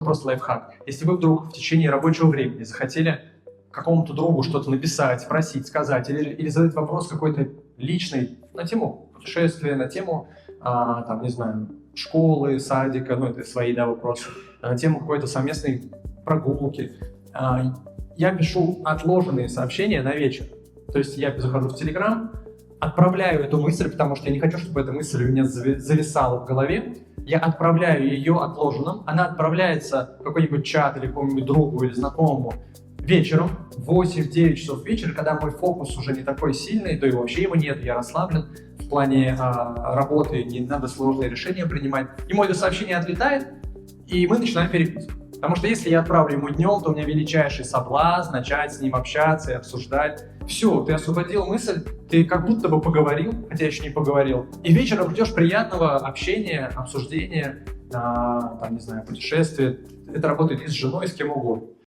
Просто лайфхак. Если вы вдруг в течение рабочего времени захотели какому-то другу что-то написать, спросить, сказать, или задать вопрос какой-то личный на тему путешествия, на тему, там, не знаю, школы, садика, ну, это свои, да, вопросы, на тему какой-то совместной прогулки, я пишу отложенные сообщения на вечер. То есть я захожу в Telegram, отправляю эту мысль, потому что я не хочу, чтобы эта мысль у меня зависала в голове. Я отправляю ее отложенным, она отправляется в какой-нибудь чат или какому-нибудь другу или знакомому вечером, в 8-9 часов вечера, когда мой фокус уже не такой сильный, да и вообще его нет, я расслаблен в плане работы, не надо сложные решения принимать. Ему это сообщение отлетает, и мы начинаем переписывать. Потому что если я отправлю ему днем, то у меня величайший соблазн начать с ним общаться и обсуждать. Все, ты освободил мысль, ты как будто бы поговорил, хотя еще не поговорил. И вечером ждешь приятного общения, обсуждения, там, не знаю, путешествия. Это работает и с женой, и с кем угодно.